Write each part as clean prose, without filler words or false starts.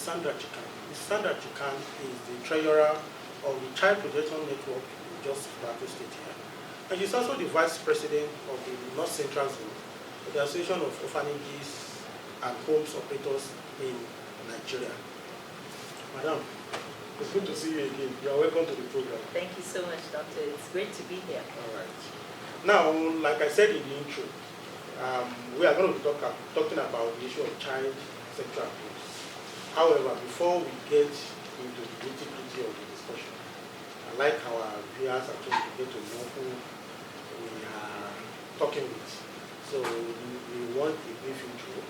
Sandra Chikan. Mrs Sandra Chikan is the treasurer of the Child Protection Network in Jos Plateau State here. And she's also the vice president of the North Central Zone, the Association of Orphanages and Homes Operators in Nigeria. Madam, it's good to see you again. You are welcome to the program. Thank you so much, Doctor. It's great to be here. All right. Now, like I said in the intro, we are going to be talking about the issue of child sexual abuse. However, before we get into the nitty-gritty of the discussion, I'd like our viewers at home to get to know who we are talking with. So we want a brief intro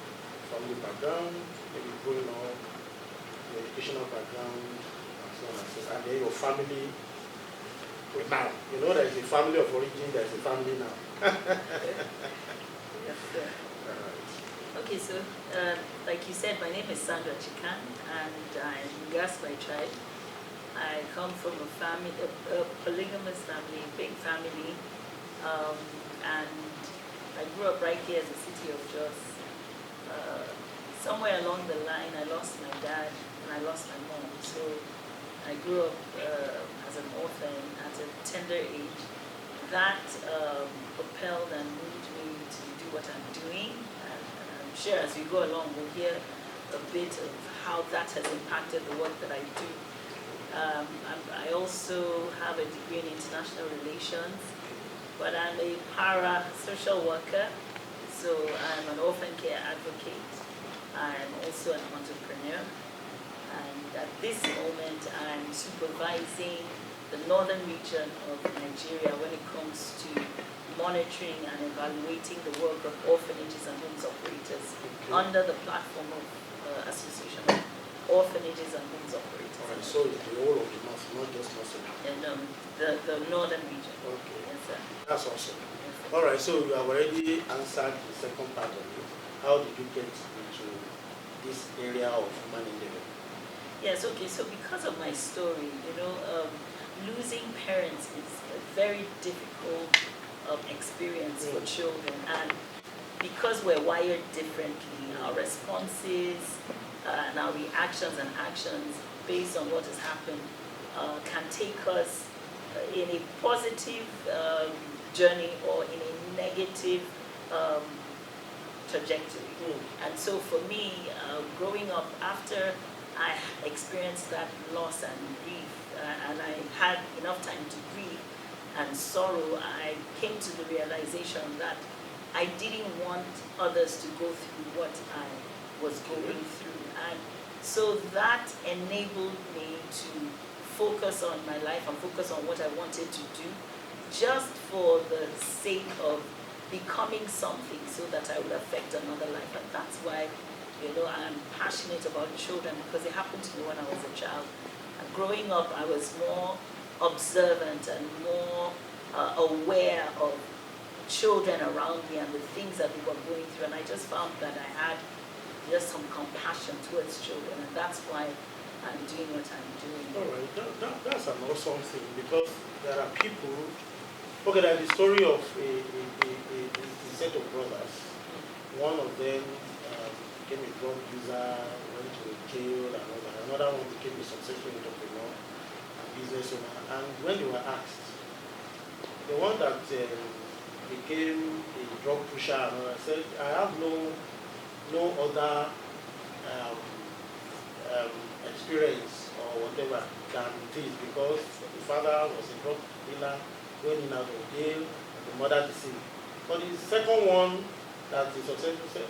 from the background, maybe growing up, the educational background, and so on and so forth, and then your family. Now, you know there is a family of origin, there is a family now. Yes, sir. Okay, so like you said, my name is Sandra Chikan, and I'm Gas by tribe. I come from a family, a polygamous family, big family, and I grew up right here in the city of Jos. Somewhere along the line, I lost my dad and I lost my mom. So I grew up as an orphan at a tender age. That propelled and moved me to do what I'm doing. And I'm sure as we go along, we'll hear a bit of how that has impacted the work that I do. I also have a degree in international relations, but I'm a para-social worker. So I'm an orphan care advocate. I'm also an entrepreneur. And at this moment, I'm supervising the northern region of Nigeria when it comes to monitoring and evaluating the work of orphanages and homes operators under the platform of Association of Orphanages and Homes Operators. All right, so it's the whole of the north, not just north. And the northern region. Okay. Yes, sir. That's awesome. Yes, sir. All right, so you have already answered the second part of it. How did you get into this area of human endeavor? Yes, okay, so because of my story, losing parents is a very difficult experience for children, and because we're wired differently, our responses and our reactions and actions based on what has happened can take us in a positive journey or in a negative trajectory. And so for me, growing up, after I experienced that loss and grief, and I had enough time to grieve and sorrow, I came to the realization that I didn't want others to go through what I was going through. And so that enabled me to focus on my life and focus on what I wanted to do, just for the sake of becoming something so that I would affect another life. And that's why I'm passionate about children, because it happened to me when I was a child. And growing up, I was more observant and more aware of children around me and the things that they were going through. And I just found that I had just some compassion towards children, and that's why I'm doing what I'm doing. All right, that's an awesome thing, because there are people. Okay, there's the story of a set of brothers. One of them became a drug user, went to jail, and all that. Another one became a successful entrepreneur and business owner. And when they were asked, the one that became a drug pusher and all that said, I have no other experience or whatever than this, because the father was a drug dealer, going in out of jail, and the mother deceived. But the second one that is successful said,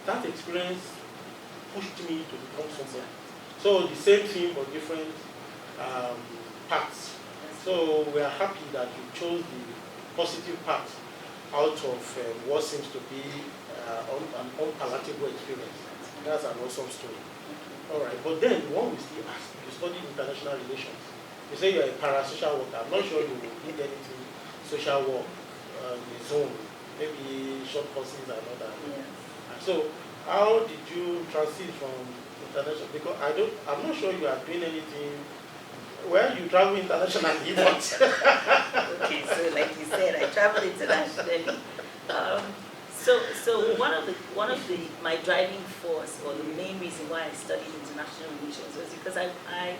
that experience pushed me to become somebody. So the same thing but different paths. So we are happy that you chose the positive path out of what seems to be an unpalatable experience. That's an awesome story. All right, but then one will still ask, you study international relations. You say you're a parasocial worker. I'm not sure you will need anything social work in the zone, maybe short courses and all that. Yes. So how did you transit from international? Because I'm not sure you are doing anything. Well, you travel internationally, but Okay, so like you said, I travel internationally. So one of the my driving force, or the main reason why I studied international relations, was because I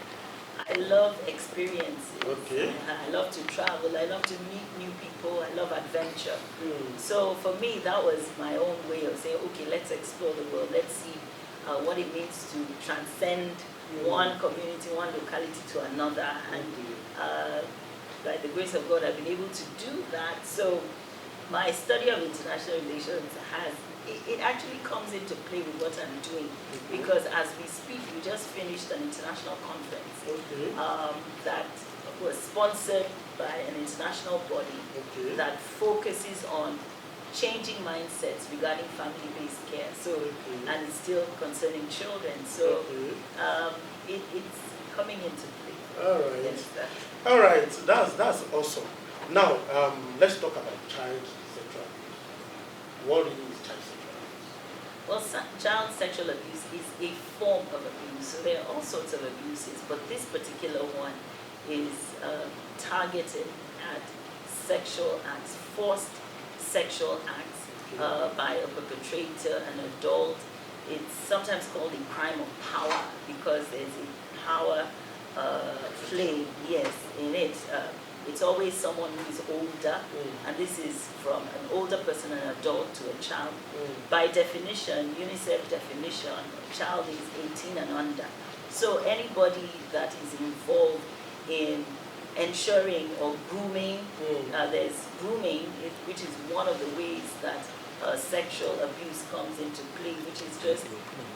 love experiences. Okay. I love to travel. I love to meet new people. I love adventure. Mm. So for me, that was my own way of saying, okay, let's explore the world. Let's see what it means to transcend one community, one locality to another. And by the grace of God, I've been able to do that. So my study of international relations it actually comes into play with what I'm doing, because as we speak, we just finished an international conference that was sponsored by an international body that focuses on changing mindsets regarding family-based care. So, and it's still concerning children. So, it's coming into play. All right. Yes, All right. That's awesome. Now, let's talk about child sexual abuse. What really is child sexual abuse? Well, child sexual abuse is a form of abuse. So there are all sorts of abuses, but this particular one is targeted at sexual acts, forced sexual acts by a perpetrator, an adult. It's sometimes called a crime of power because there's a power play, yes, in it. It's always someone who is older, and this is from an older person, an adult, to a child. By definition, UNICEF definition, a child is 18 and under. So anybody that is involved in ensuring or grooming, there's grooming, which is one of the ways that sexual abuse comes into play, which is just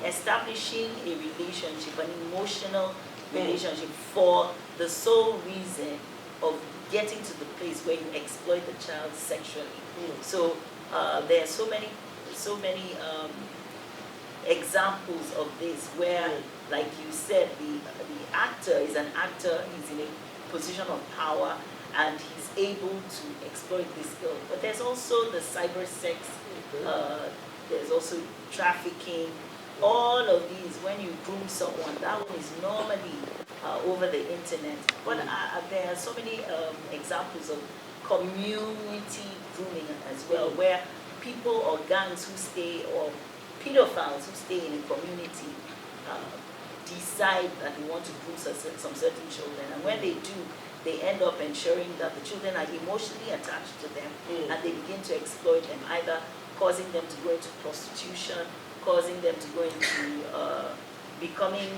establishing a relationship, an emotional relationship, for the sole reason of getting to the place where you exploit the child sexually. So there are so many examples of this where, like you said, the actor is an actor, he's in a position of power, and he's able to exploit this girl. But there's also the cyber sex, there's also trafficking. All of these, when you groom someone, that one is normally over the internet. But there are so many examples of community grooming as well, where people or gangs who stay, or pedophiles who stay in a community, decide that they want to groom some certain children. And when they do, they end up ensuring that the children are emotionally attached to them, and they begin to exploit them, either causing them to go into prostitution, causing them to go into becoming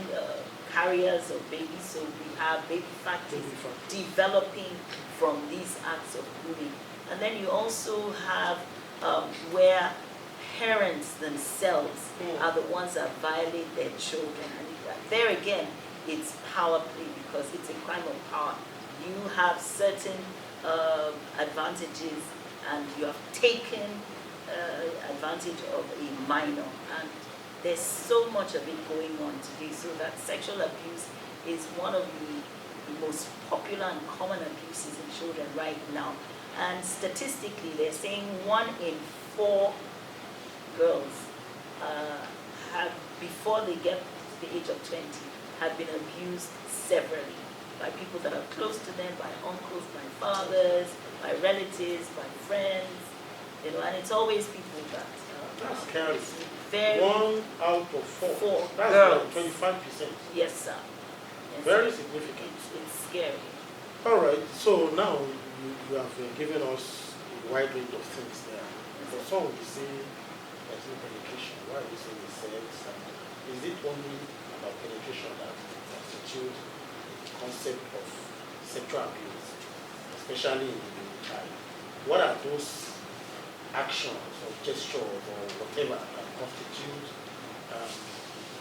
carriers of babies. So we have baby factories developing from these acts of grooming. And then you also have where parents themselves are the ones that violate their children. And there again, it's power play, because it's a crime of power. You have certain advantages, and you have taken advantage of a minor, and there's so much of it going on today. So that sexual abuse is one of the most popular and common abuses in children right now. And statistically, they're saying 1 in 4 girls have, before they get to the age of 20, have been abused severally by people that are close to them, by uncles, by fathers, by relatives, by friends. You know, and it's always people that that's scary. Very 1 out of 4. That's like 25%. Yes, sir. Yes, Very sir. significant. It's scary. All right. So now you have given us a wide range of things there. For some, we say there's no penetration. Why we say the sex? Is it only about penetration that constitutes the concept of sexual abuse, especially in the child? What are those actions or gestures or whatever that constitute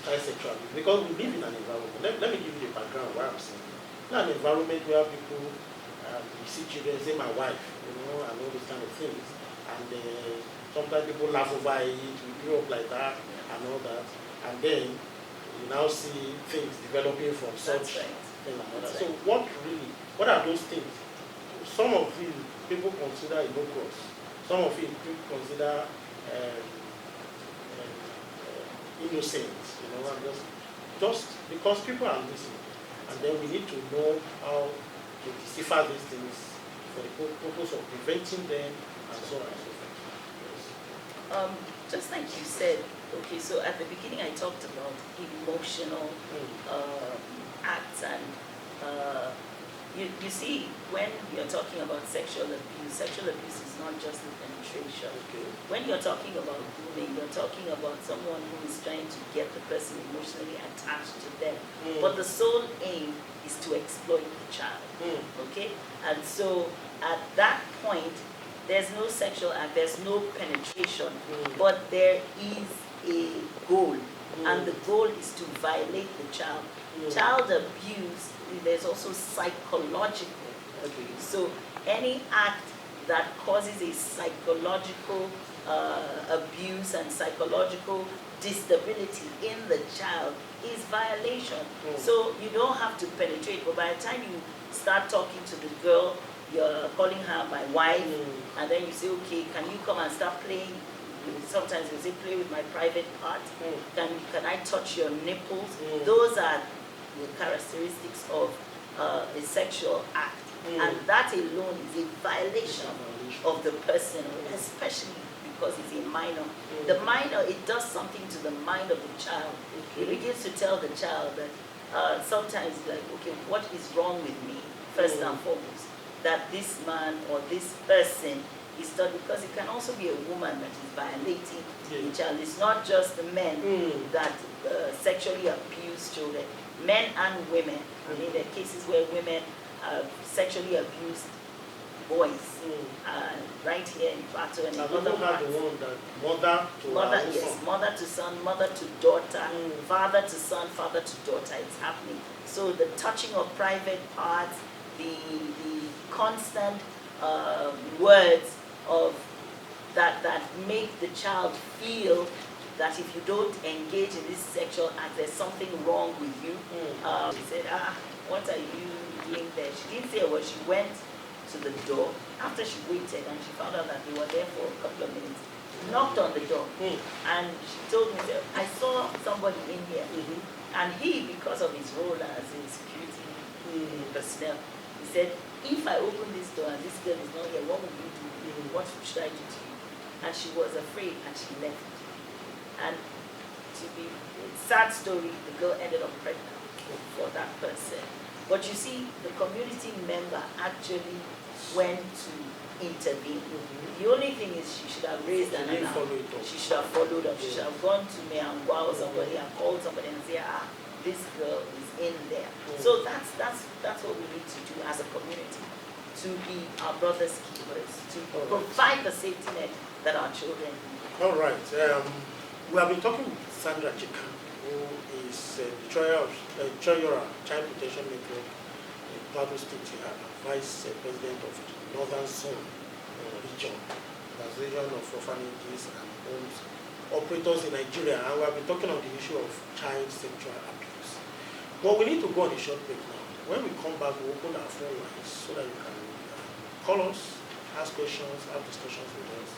child sexual abuse? Because we live in an environment. Let me give you the background why I'm saying it. Not an environment where people you see children say my wife, you know, and all those kind of things, and sometimes people laugh over it. We grew up like that and all that, and then you now see things developing from such thing and all that. So what are those things? Some of these people consider innocuous. Some of it people consider innocent, you know, and just because people are listening, and then we need to know how to decipher these things for the purpose of preventing them and so on and so forth. Yes. Just like you said, okay, so at the beginning I talked about emotional acts and you see, when you're talking about sexual abuse is not just the penetration. Okay. When you're talking about grooming, you're talking about someone who is trying to get the person emotionally attached to them. But the sole aim is to exploit the child. Okay? And so at that point, there's no sexual act, there's no penetration, but there is a goal. And the goal is to violate the child. Child abuse, there's also psychological abuse. So any act that causes a psychological abuse and psychological disability in the child is violation. So you don't have to penetrate, but by the time you start talking to the girl, you're calling her my wife, and then you say, okay, can you come and start playing? Sometimes you say, play with my private part. Can I touch your nipples? Those are the characteristics of a sexual act. And that alone is a violation of the person, especially because it's a minor. The minor, it does something to the mind of the child. It begins to tell the child that sometimes, like, okay, what is wrong with me, first and foremost? That this man or this person is done, because it can also be a woman that is violating the child. It's not just the men that sexually abuse children, men and women. I mean, there are cases where women sexually abused boys, right here in Plateau and in other parts. The one that mother to son, mother to daughter, father to son, father to daughter. It's happening. So the touching of private parts, the constant words of that make the child feel that if you don't engage in this sexual act, there's something wrong with you. She said, what are you doing there? She didn't say what. She went to the door after she waited and she found out that they were there for a couple of minutes. Knocked on the door and she told me, I saw somebody in here. And he, because of his role as a security personnel, he said, if I open this door and this girl is not here, what will you do? What should I do to you? And she was afraid and she left. And to be a sad story, the girl ended up pregnant for that person. But you see, the community member actually went to intervene. The only thing is she should have raised an alarm. She should have followed up. She should have gone to Meangwa or somebody and called somebody and say, this girl is in there. So that's what we need to do as a community, to be our brother's keepers, to provide the safety net that our children need. All right. We have been talking with Sandra Chikan, who is the Treasurer, Child Protection Network in Plateau State, Vice President of the Northern Zone Region, Association of Orphanages and Homes Operators in Nigeria, and we have been talking on the issue of child sexual abuse. But we need to go on a short break now. When we come back, we'll open our phone lines so that you can call us, ask questions, have discussions with us,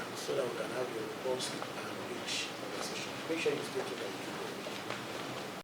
and so that we can have a robust and rich conversation. Make sure you stay to the